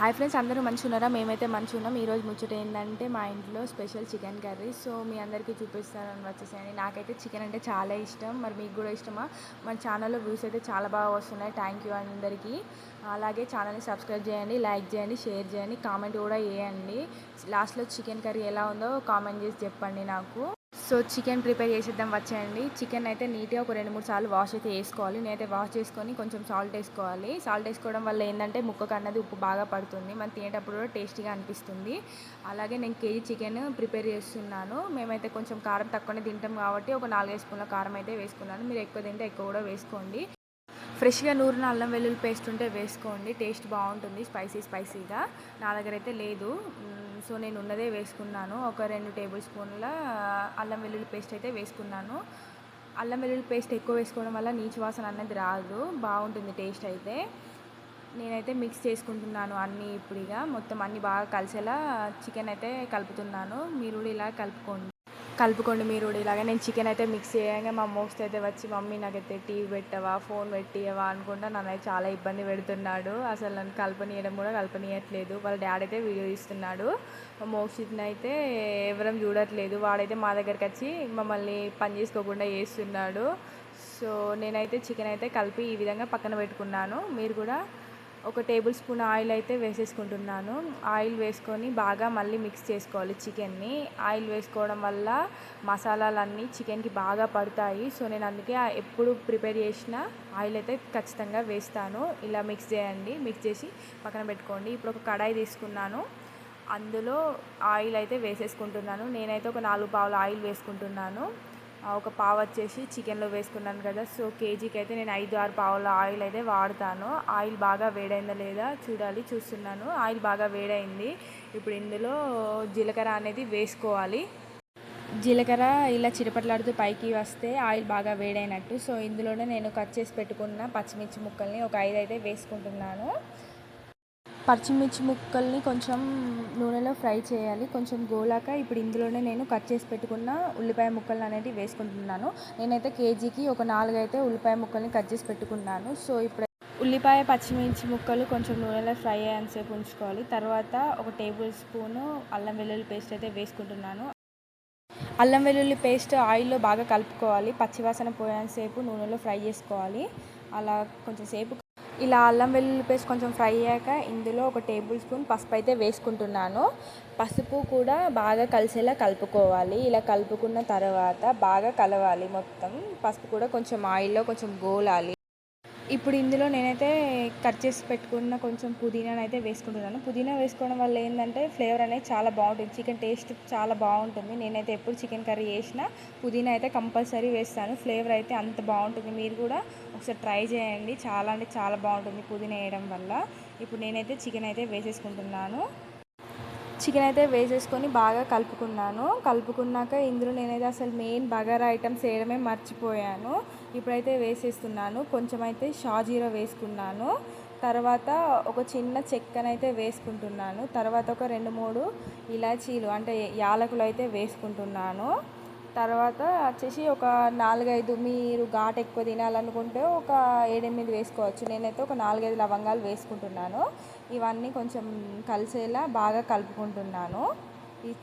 Hi friends, అందరూ మంచిగున్నారా? మేమైతే మంచిగున్నాం. ఈరోజు ముచ్చట ఏంటంటే మా ఇంట్లో స్పెషల్ చికెన్ కర్రీ. సో మీ అందరికీ చూపిస్తానని వచ్చేసాను. నాకైతే చికెన్ అంటే చాలా ఇష్టం. మరి మీకు కూడా ఇష్టమా? మన ఛానల్లో వ్యూస్ అయితే చాలా బాగా వస్తున్నాయి. థ్యాంక్ యూ అందరికీ. అలాగే ఛానల్ని సబ్స్క్రైబ్ చేయండి, లైక్ చేయండి, షేర్ చేయండి, కామెంట్ కూడా చేయండి. లాస్ట్లో చికెన్ కర్రీ ఎలా ఉందో కామెంట్ చేసి చెప్పండి నాకు. సో చికెన్ ప్రిపేర్ చేసేద్దాం వచ్చేయండి. చికెన్ అయితే నీట్గా ఒక 2-3 సార్లు వాష్ అయితే వేసుకోవాలి. నేనైతే వాష్ చేసుకొని కొంచెం సాల్ట్ వేసుకోవాలి. సాల్ట్ వేసుకోవడం వల్ల ఏంటంటే ముక్కకు అన్నది ఉప్పు బాగా పడుతుంది, మనం తినేటప్పుడు కూడా టేస్టీగా అనిపిస్తుంది. అలాగే నేను కేజీ చికెన్ ప్రిపేర్ చేస్తున్నాను. మేమైతే కొంచెం కారం తక్కువనే తింటాం కాబట్టి ఒక 4-5 స్పూన్ల కారం అయితే వేసుకున్నాను. మీరు ఎక్కువ తింటే ఎక్కువ కూడా వేసుకోండి. ఫ్రెష్గా నూరిన అల్లం వెల్లుల్లి పేస్ట్ ఉంటే వేసుకోండి, టేస్ట్ బాగుంటుంది స్పైసీగా. నా దగ్గర అయితే లేదు, సో నేను ఉన్నదే వేసుకున్నాను. ఒక 2 టేబుల్ స్పూన్ల అల్లం వెల్లుల్లి పేస్ట్ అయితే వేసుకున్నాను. అల్లం వెల్లుల్లి పేస్ట్ ఎక్కువ వేసుకోవడం వల్ల నీచు వాసన అనేది రాదు, బాగుంటుంది టేస్ట్ అయితే. నేనైతే మిక్స్ చేసుకుంటున్నాను అన్నీ. ఇప్పుడుగా మొత్తం అన్నీ బాగా కలిసేలా చికెన్ అయితే కలుపుతున్నాను. మీరు కూడా ఇలా కలుపుకోండి మీరు కూడా ఇలాగే. నేను చికెన్ అయితే మిక్స్ చేయగా మా మోస్ట్ అయితే వచ్చి, మమ్మీ నాకైతే టీవీ పెట్టవా, ఫోన్ పెట్టియవా అనుకుంటా నన్నైతే చాలా ఇబ్బంది పెడుతున్నాడు. అసలు నన్ను కలపనీయడం కూడా కలపనీయట్లేదు. వాళ్ళ డాడీ అయితే వీడియో ఇస్తున్నాడు. మా మోస్ట్ని అయితే ఎవరం చూడట్లేదు. వాడైతే మా దగ్గరికి వచ్చి మమ్మల్ని పని చేసుకోకుండా చేస్తున్నాడు. సో నేనైతే చికెన్ అయితే కలిపి ఈ విధంగా పక్కన పెట్టుకున్నాను. మీరు కూడా ఒక టేబుల్ స్పూన్ ఆయిల్ అయితే వేసేసుకుంటున్నాను. ఆయిల్ వేసుకొని బాగా మళ్ళీ మిక్స్ చేసుకోవాలి చికెన్ని. ఆయిల్ వేసుకోవడం వల్ల మసాలాలన్నీ చికెన్కి బాగా పడతాయి. సో నేను అందుకే ఎప్పుడు ప్రిపేర్ చేసిన ఆయిల్ అయితే ఖచ్చితంగా వేస్తాను. ఇలా మిక్స్ చేయండి, మిక్స్ చేసి పక్కన పెట్టుకోండి. ఇప్పుడు ఒక కడాయి తీసుకున్నాను, అందులో ఆయిల్ అయితే వేసేసుకుంటున్నాను. నేనైతే ఒక 4 పావుల ఆయిల్ వేసుకుంటున్నాను. ఒక పావు వచ్చేసి చికెన్లో వేసుకున్నాను కదా. సో కేజీకి అయితే నేను 5-6 పావుల ఆయిల్ అయితే వాడతాను. ఆయిల్ బాగా వేడైందా లేదా చూస్తున్నాను. ఆయిల్ బాగా వేడైంది. ఇప్పుడు ఇందులో జీలకర్ర అనేది వేసుకోవాలి. జీలకర్ర ఇలా చిటపట్లాడుతూ పైకి వస్తే ఆయిల్ బాగా వేడైనట్టు. సో ఇందులోనే నేను కట్ చేసి పెట్టుకున్న పచ్చిమిర్చి ముక్కల్ని ఒక 5 అయితే వేసుకుంటున్నాను. పచ్చిమిర్చి ముక్కల్ని కొంచెం నూనెలో ఫ్రై చేయాలి, కొంచెం గోలాక ఇప్పుడు ఇందులోనే నేను కట్ చేసి పెట్టుకున్న ఉల్లిపాయ ముక్కలు అనేవి వేసుకుంటున్నాను. నేనైతే కేజీకి ఒక 4 అయితే ఉల్లిపాయ ముక్కల్ని కట్ చేసి పెట్టుకున్నాను. సో ఇప్పుడు ఉల్లిపాయ పచ్చిమిర్చి ముక్కలు కొంచెం నూనెలో ఫ్రై అయ్యేంతసేపు ఉంచుకోవాలి. తర్వాత ఒక టేబుల్ స్పూను అల్లం వెల్లుల్లి పేస్ట్ అయితే వేసుకుంటున్నాను. అల్లం వెల్లుల్లి పేస్ట్ ఆయిల్లో బాగా కలుపుకోవాలి, పచ్చివాసన పోయేంతసేపు నూనెలో ఫ్రై చేసుకోవాలి. అలా కొంచెం సేపు ఇలా అల్లం వెల్లుల్లి పేస్ట్ కొంచెం ఫ్రై అయ్యాక ఇందులో ఒక టేబుల్ స్పూన్ పసుపు అయితే వేసుకుంటున్నాను. పసుపు కూడా బాగా కలిసేలా కలుపుకోవాలి. ఇలా కలుపుకున్న తర్వాత బాగా కలవాలి మొత్తం. పసుపు కూడా కొంచెం ఆయిల్లో కొంచెం గోలాలి. ఇప్పుడు ఇందులో నేనైతే కట్ చేసి పెట్టుకున్న కొంచెం పుదీనాను అయితే వేసుకుంటున్నాను. పుదీనా వేసుకోవడం వల్ల ఏంటంటే ఫ్లేవర్ అనేది చాలా బాగుంటుంది, చికెన్ టేస్ట్ చాలా బాగుంటుంది. నేనైతే ఎప్పుడు చికెన్ కర్రీ చేసినా పుదీనా అయితే కంపల్సరీ వేస్తాను. ఫ్లేవర్ అయితే అంత బాగుంటుంది. మీరు కూడా ఒకసారి ట్రై చేయండి, చాలా అంటే చాలా బాగుంటుంది పుదీనా వేయడం వల్ల. ఇప్పుడు నేనైతే చికెన్ అయితే వేసేసుకుంటున్నాను. చికెన్ అయితే వేసేసుకొని బాగా కలుపుకున్నాక ఇందులో నేనైతే అసలు మెయిన్ బగారా ఐటమ్స్ వేయడమే మర్చిపోయాను. ఇప్పుడైతే వేసేస్తున్నాను. కొంచెం అయితే షాజీరా వేసుకున్నాను. తర్వాత ఒక చిన్న చెక్కనైతే వేసుకుంటున్నాను. తర్వాత ఒక 2-3 ఇలాచీలు అంటే యాలకులు అయితే వేసుకుంటున్నాను. తర్వాత వచ్చేసి ఒక 4-5, మీరు ఘాటు ఎక్కువ తినాలనుకుంటే ఒక 7-8 వేసుకోవచ్చు. నేనైతే ఒక 4-5 లవంగాలు వేసుకుంటున్నాను. ఇవన్నీ కొంచెం కలిసేలా బాగా కలుపుకుంటున్నాను.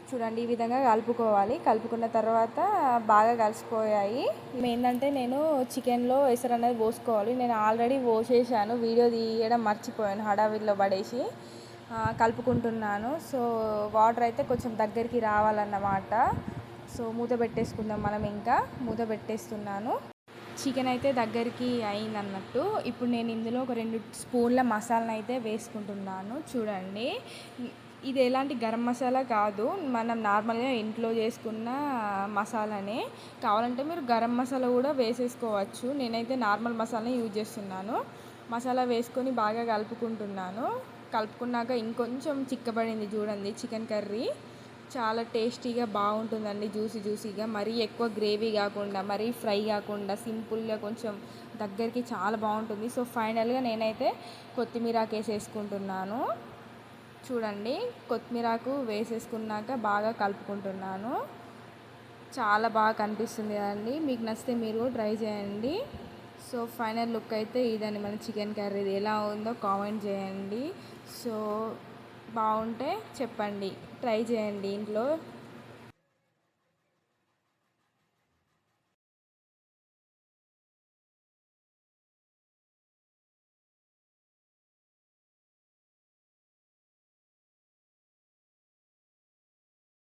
చూడండి, ఈ విధంగా కలుపుకోవాలి. కలుపుకున్న తర్వాత బాగా కలిసిపోయాయి. ఏంటంటే నేను చికెన్లో ఎసరు అనేది పోసుకోవాలి. నేను ఆల్రెడీ పోసేసాను, వీడియో తీయడం మర్చిపోయాను, హడావిడిలో పడేసి కలుపుకుంటున్నాను. సో వాటర్ అయితే కొంచెం దగ్గరికి రావాలన్నమాట. సో మూత పెట్టేసుకుందాం మనం. ఇంకా మూత పెట్టేస్తున్నాను. చికెన్ అయితే దగ్గరికి అయిందన్నట్టు. ఇప్పుడు నేను ఇందులో ఒక 2 స్పూన్ల మసాలాను అయితే వేసుకుంటున్నాను. చూడండి, ఇది ఎలాంటి గరం మసాలా కాదు, మనం నార్మల్గా ఇంట్లో చేసుకున్న మసాలానే. కావాలంటే మీరు గరం మసాలా కూడా వేసేసుకోవచ్చు. నేనైతే నార్మల్ మసాలా యూజ్ చేస్తున్నాను. మసాలా వేసుకొని బాగా కలుపుకుంటున్నాను. కలుపుకున్నాక ఇంకొంచెం చిక్కబడింది చూడండి. చికెన్ కర్రీ చాలా టేస్టీగా బాగుంటుందండి, జ్యూసీగా. మరీ ఎక్కువ గ్రేవీ కాకుండా, మరీ ఫ్రై కాకుండా, సింపుల్గా కొంచెం దగ్గరికి చాలా బాగుంటుంది. సో ఫైనల్గా నేనైతే కొత్తిమీరాకు వేసేసుకుంటున్నాను. చూడండి, కొత్తిమీరాకు వేసేసుకున్నాక బాగా కలుపుకుంటున్నాను. చాలా బాగా కనిపిస్తుంది కదండి. మీకు నచ్చితే మీరు ట్రై చేయండి. సో ఫైనల్ లుక్ అయితే ఇదండి మన చికెన్ కర్రీది. ఎలా ఉందో కామెంట్ చేయండి. సో బాగుంటే చెప్పండి, ట్రై చేయండి ఇంట్లో.